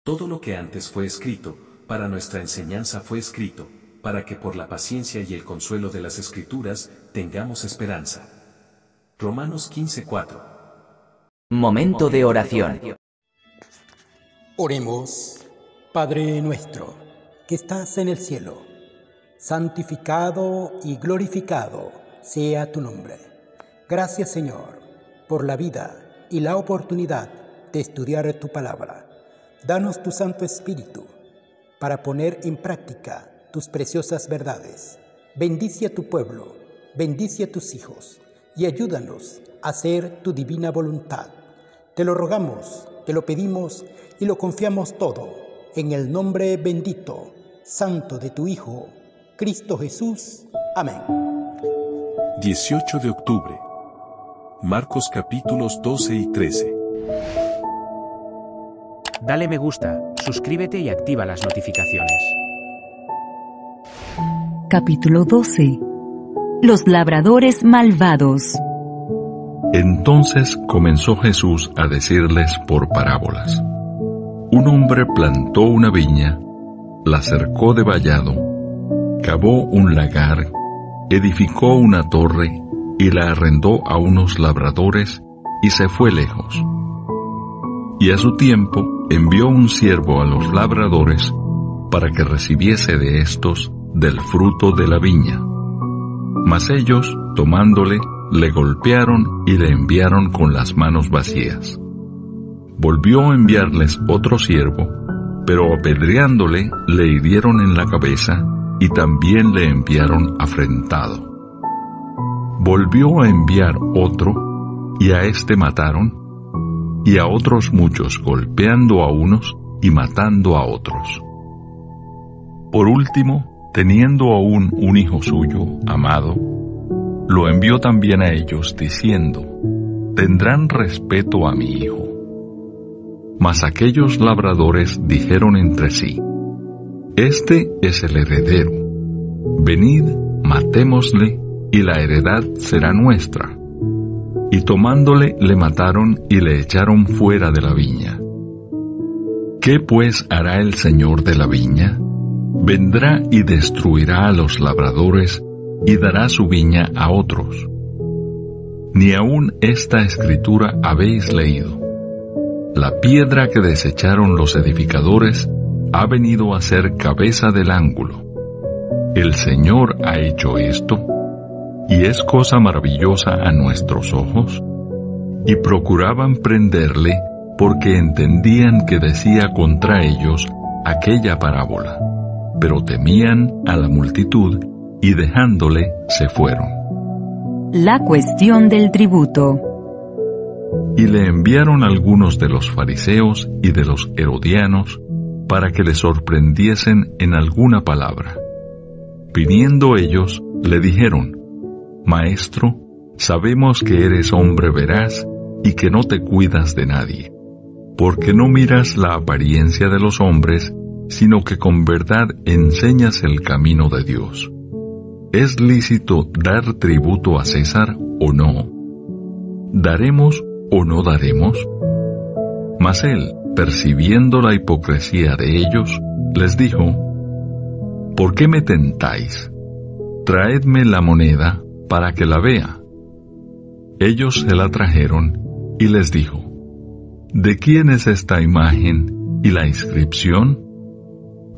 Todo lo que antes fue escrito, para nuestra enseñanza fue escrito, para que por la paciencia y el consuelo de las Escrituras, tengamos esperanza. Romanos 15:4. Momento de oración. Oremos. Padre nuestro, que estás en el cielo, santificado y glorificado sea tu nombre. Gracias, Señor, por la vida y la oportunidad de estudiar tu palabra. Danos tu Santo Espíritu para poner en práctica tus preciosas verdades. Bendice a tu pueblo, bendice a tus hijos y ayúdanos a hacer tu divina voluntad. Te lo rogamos, te lo pedimos y lo confiamos todo en el nombre bendito, santo de tu Hijo, Cristo Jesús. Amén. 18 de octubre. Marcos capítulos 12 y 13. Dale me gusta, suscríbete y activa las notificaciones. Capítulo 12. Los labradores malvados. Entonces comenzó Jesús a decirles por parábolas. Un hombre plantó una viña, la cercó de vallado, cavó un lagar, edificó una torre y la arrendó a unos labradores y se fue lejos. Y a su tiempo envió un siervo a los labradores para que recibiese de éstos del fruto de la viña. Mas ellos, tomándole, le golpearon y le enviaron con las manos vacías. Volvió a enviarles otro siervo, pero apedreándole le hirieron en la cabeza y también le enviaron afrentado. Volvió a enviar otro, y a éste mataron, y a otros muchos golpeando a unos y matando a otros. Por último, teniendo aún un hijo suyo, amado, lo envió también a ellos, diciendo: «Tendrán respeto a mi hijo». Mas aquellos labradores dijeron entre sí: «Este es el heredero. Venid, matémosle, y la heredad será nuestra». Y tomándole le mataron y le echaron fuera de la viña. ¿Qué pues hará el Señor de la viña? Vendrá y destruirá a los labradores y dará su viña a otros. Ni aun esta escritura habéis leído: la piedra que desecharon los edificadores ha venido a ser cabeza del ángulo. El Señor ha hecho esto, y es cosa maravillosa a nuestros ojos. Y procuraban prenderle, porque entendían que decía contra ellos aquella parábola, pero temían a la multitud, y dejándole se fueron. La cuestión del tributo. Y le enviaron algunos de los fariseos y de los herodianos para que le sorprendiesen en alguna palabra. Viniendo ellos, le dijeron: «Maestro, sabemos que eres hombre veraz y que no te cuidas de nadie, porque no miras la apariencia de los hombres, sino que con verdad enseñas el camino de Dios. ¿Es lícito dar tributo a César o no? ¿Daremos o no daremos?». Mas él, percibiendo la hipocresía de ellos, les dijo: «¿Por qué me tentáis? Traedme la moneda para que la vea». Ellos se la trajeron, y les dijo: «¿De quién es esta imagen y la inscripción?».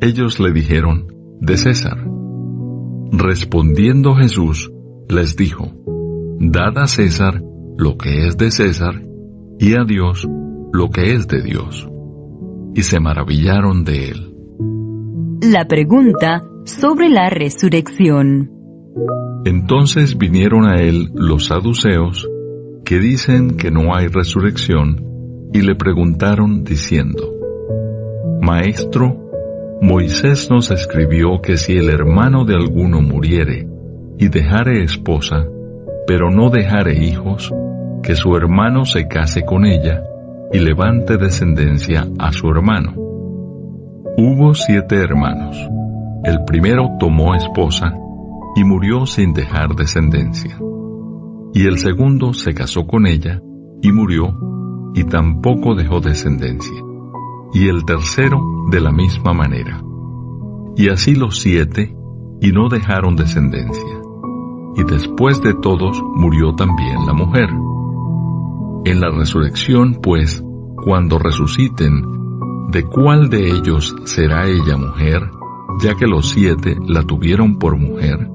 Ellos le dijeron: «De César». Respondiendo Jesús, les dijo: «Dad a César lo que es de César, y a Dios lo que es de Dios». Y se maravillaron de él. La pregunta sobre la resurrección. Entonces vinieron a él los saduceos, que dicen que no hay resurrección, y le preguntaron diciendo: «Maestro, Moisés nos escribió que si el hermano de alguno muriere y dejare esposa, pero no dejare hijos, que su hermano se case con ella y levante descendencia a su hermano. Hubo 7 hermanos. El primero tomó esposa y murió sin dejar descendencia. Y el segundo se casó con ella y murió, y tampoco dejó descendencia. y el tercero de la misma manera. Y así los 7, y no dejaron descendencia. Y después de todos murió también la mujer. En la resurrección, pues, cuando resuciten, ¿de cuál de ellos será ella mujer, ya que los 7 la tuvieron por mujer?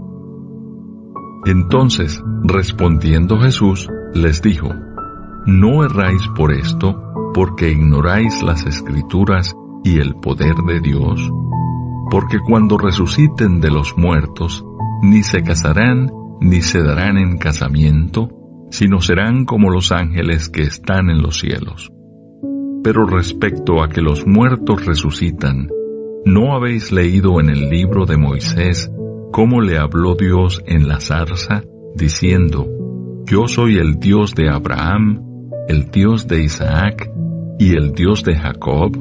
Entonces, respondiendo Jesús, les dijo: No erráis por esto, porque ignoráis las Escrituras y el poder de Dios, porque cuando resuciten de los muertos, ni se casarán, ni se darán en casamiento, sino serán como los ángeles que están en los cielos. Pero respecto a que los muertos resucitan, ¿no habéis leído en el libro de Moisés cómo le habló Dios en la zarza, diciendo: Yo soy el Dios de Abraham, el Dios de Isaac y el Dios de Jacob?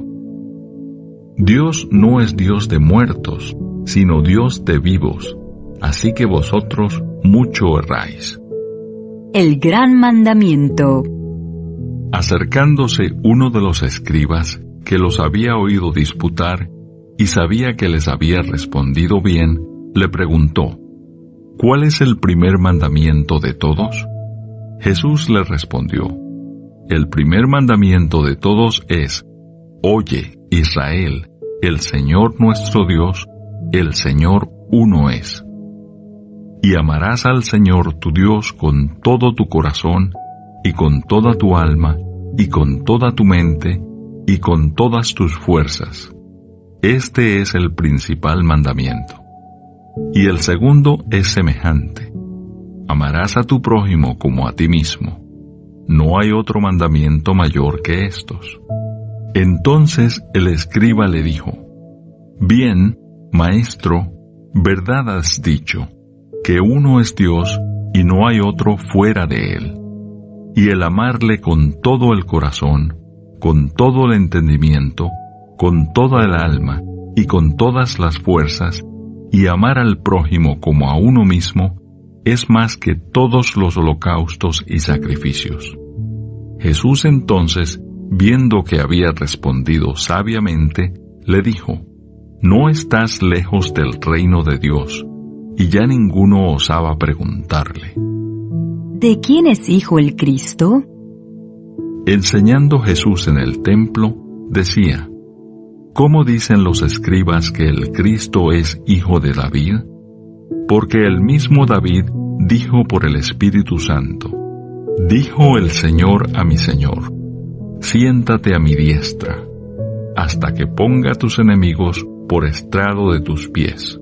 Dios no es Dios de muertos, sino Dios de vivos, así que vosotros mucho erráis. El gran mandamiento. Acercándose uno de los escribas, que los había oído disputar, y sabía que les había respondido bien, le preguntó: ¿Cuál es el primer mandamiento de todos? Jesús le respondió: El primer mandamiento de todos es: Oye, Israel, el Señor nuestro Dios, el Señor uno es. Y amarás al Señor tu Dios con todo tu corazón, y con toda tu alma, y con toda tu mente, y con todas tus fuerzas. Este es el principal mandamiento. Y el segundo es semejante: amarás a tu prójimo como a ti mismo. No hay otro mandamiento mayor que estos. Entonces el escriba le dijo: Bien, maestro, verdad has dicho, que uno es Dios y no hay otro fuera de él. Y el amarle con todo el corazón, con todo el entendimiento, con toda el alma y con todas las fuerzas, y amar al prójimo como a uno mismo, es más que todos los holocaustos y sacrificios. Jesús entonces, viendo que había respondido sabiamente, le dijo: No estás lejos del reino de Dios. Y ya ninguno osaba preguntarle: ¿De quién es hijo el Cristo? Enseñando Jesús en el templo, decía: ¿Cómo dicen los escribas que el Cristo es hijo de David? Porque el mismo David dijo por el Espíritu Santo: Dijo el Señor a mi Señor: Siéntate a mi diestra, hasta que ponga a tus enemigos por estrado de tus pies.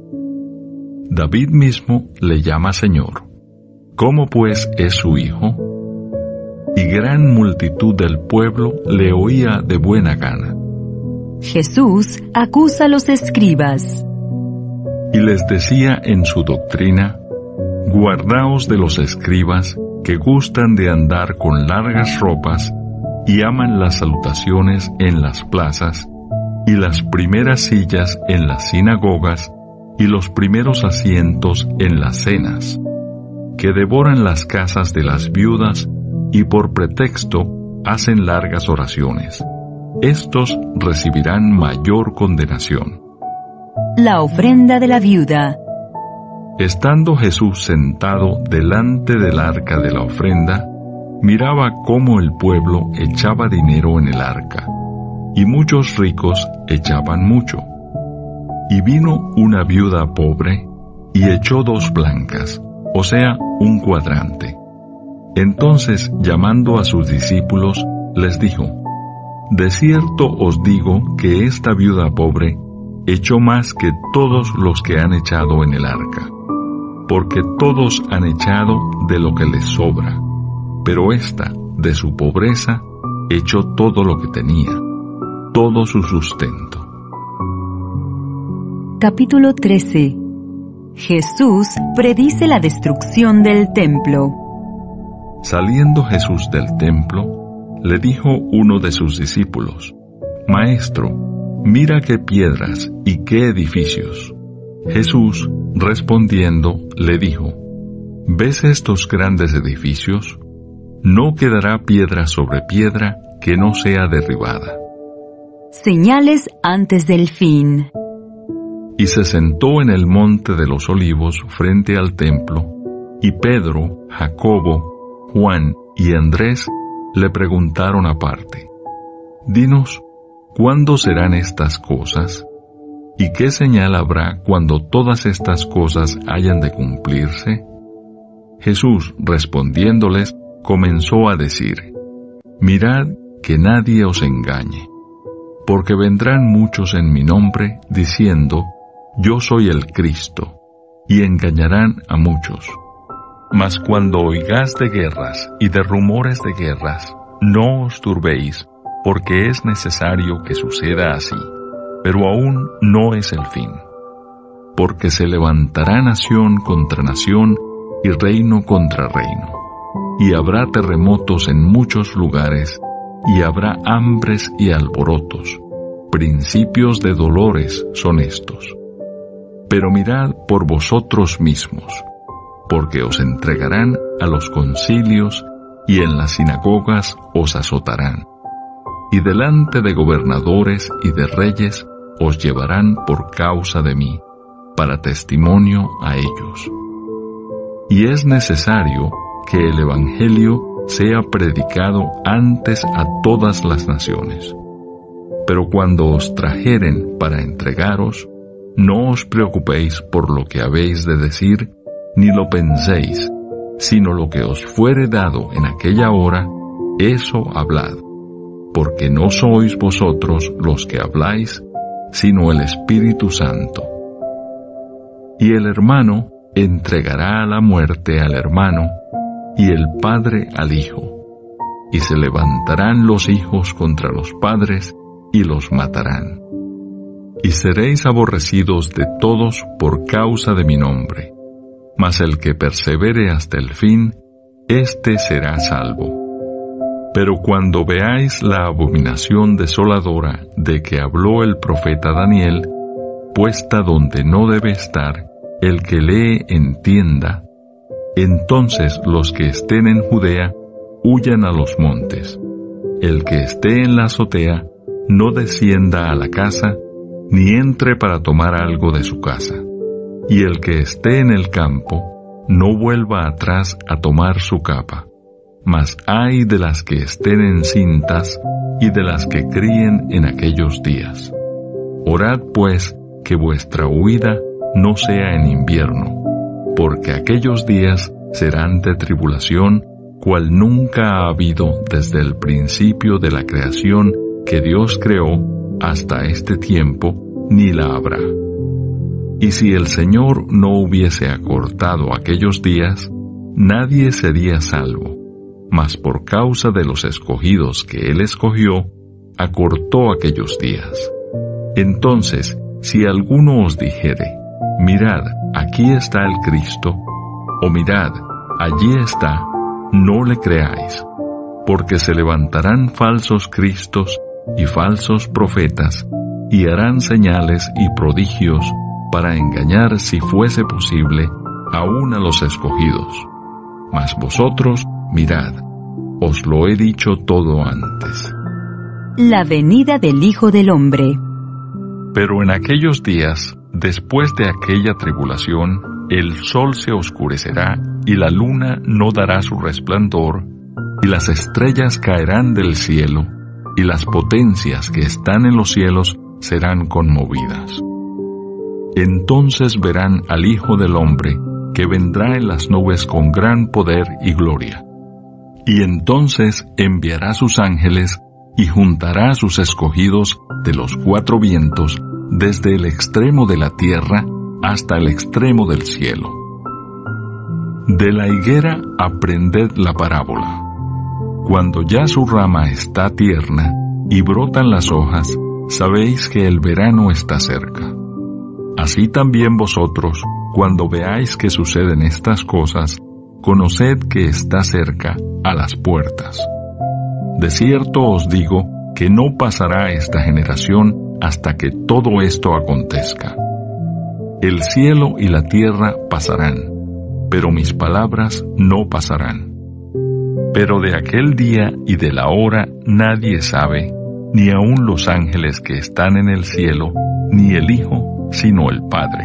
David mismo le llama Señor. ¿Cómo pues es su hijo? Y gran multitud del pueblo le oía de buena gana. Jesús acusa a los escribas. Y les decía en su doctrina: Guardaos de los escribas que gustan de andar con largas ropas y aman las salutaciones en las plazas y las primeras sillas en las sinagogas y los primeros asientos en las cenas, que devoran las casas de las viudas y por pretexto hacen largas oraciones. Estos recibirán mayor condenación. La ofrenda de la viuda. Estando Jesús sentado delante del arca de la ofrenda, miraba cómo el pueblo echaba dinero en el arca, y muchos ricos echaban mucho. Y vino una viuda pobre, y echó 2 blancas, o sea, 1 cuadrante. Entonces, llamando a sus discípulos, les dijo: De cierto os digo que esta viuda pobre echó más que todos los que han echado en el arca, porque todos han echado de lo que les sobra, pero ésta, de su pobreza, echó todo lo que tenía, todo su sustento. Capítulo 13. Jesús predice la destrucción del templo. Saliendo Jesús del templo, le dijo uno de sus discípulos: Maestro, mira qué piedras y qué edificios. Jesús, respondiendo, le dijo: ¿Ves estos grandes edificios? No quedará piedra sobre piedra que no sea derribada. Señales antes del fin. Y se sentó en el monte de los olivos frente al templo, y Pedro, Jacobo, Juan y Andrés le preguntaron aparte: Dinos, ¿cuándo serán estas cosas? ¿Y qué señal habrá cuando todas estas cosas hayan de cumplirse? Jesús, respondiéndoles, comenzó a decir: Mirad que nadie os engañe, porque vendrán muchos en mi nombre, diciendo: Yo soy el Cristo, y engañarán a muchos. Mas cuando oigáis de guerras y de rumores de guerras, no os turbéis, porque es necesario que suceda así, pero aún no es el fin. Porque se levantará nación contra nación y reino contra reino, y habrá terremotos en muchos lugares, y habrá hambres y alborotos. Principios de dolores son estos. Pero mirad por vosotros mismos, porque os entregarán a los concilios, y en las sinagogas os azotarán. Y delante de gobernadores y de reyes os llevarán por causa de mí, para testimonio a ellos. Y es necesario que el Evangelio sea predicado antes a todas las naciones. Pero cuando os trajeren para entregaros, no os preocupéis por lo que habéis de decir, ni lo penséis, sino lo que os fuere dado en aquella hora, eso hablad, porque no sois vosotros los que habláis, sino el Espíritu Santo. Y el hermano entregará a la muerte al hermano, y el padre al hijo, y se levantarán los hijos contra los padres, y los matarán. Y seréis aborrecidos de todos por causa de mi nombre, mas el que persevere hasta el fin, éste será salvo. Pero cuando veáis la abominación desoladora de que habló el profeta Daniel, puesta donde no debe estar, el que lee entienda, entonces los que estén en Judea huyan a los montes. El que esté en la azotea no descienda a la casa, ni entre para tomar algo de su casa. Y el que esté en el campo no vuelva atrás a tomar su capa. Mas ay de las que estén encintas y de las que críen en aquellos días. Orad pues que vuestra huida no sea en invierno, porque aquellos días serán de tribulación, cual nunca ha habido desde el principio de la creación que Dios creó hasta este tiempo, ni la habrá. Y si el Señor no hubiese acortado aquellos días, nadie sería salvo, mas por causa de los escogidos que Él escogió, acortó aquellos días. Entonces, si alguno os dijere: Mirad, aquí está el Cristo, o mirad, allí está, no le creáis, porque se levantarán falsos cristos y falsos profetas, y harán señales y prodigios para engañar, si fuese posible, aún a los escogidos. Mas vosotros, mirad, os lo he dicho todo antes. La venida del Hijo del Hombre. Pero en aquellos días, después de aquella tribulación, el sol se oscurecerá, y la luna no dará su resplandor, y las estrellas caerán del cielo, y las potencias que están en los cielos serán conmovidas. Entonces verán al Hijo del Hombre, que vendrá en las nubes con gran poder y gloria. Y entonces enviará sus ángeles, y juntará a sus escogidos de los cuatro vientos, desde el extremo de la tierra hasta el extremo del cielo. De la higuera aprended la parábola. Cuando ya su rama está tierna y brotan las hojas, sabéis que el verano está cerca. Así también vosotros, cuando veáis que suceden estas cosas, conoced que está cerca, a las puertas. De cierto os digo que no pasará esta generación hasta que todo esto acontezca. El cielo y la tierra pasarán, pero mis palabras no pasarán. Pero de aquel día y de la hora nadie sabe, ni aun los ángeles que están en el cielo, ni el Hijo, sino el Padre.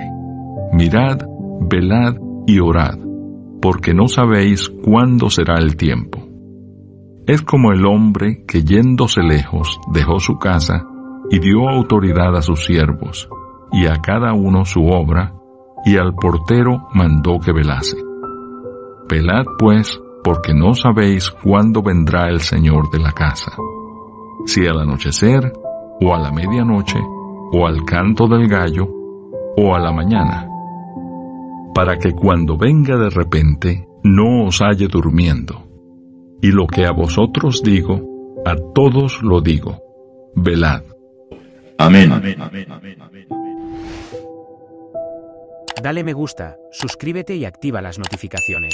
Mirad, velad y orad, porque no sabéis cuándo será el tiempo. Es como el hombre que yéndose lejos dejó su casa y dio autoridad a sus siervos, y a cada uno su obra, y al portero mandó que velase. Velad pues, porque no sabéis cuándo vendrá el Señor de la casa, si al anochecer, o a la medianoche, o al canto del gallo, o a la mañana, para que cuando venga de repente no os halle durmiendo. Y lo que a vosotros digo, a todos lo digo, velad. Amén. Dale me gusta, suscríbete y activa las notificaciones.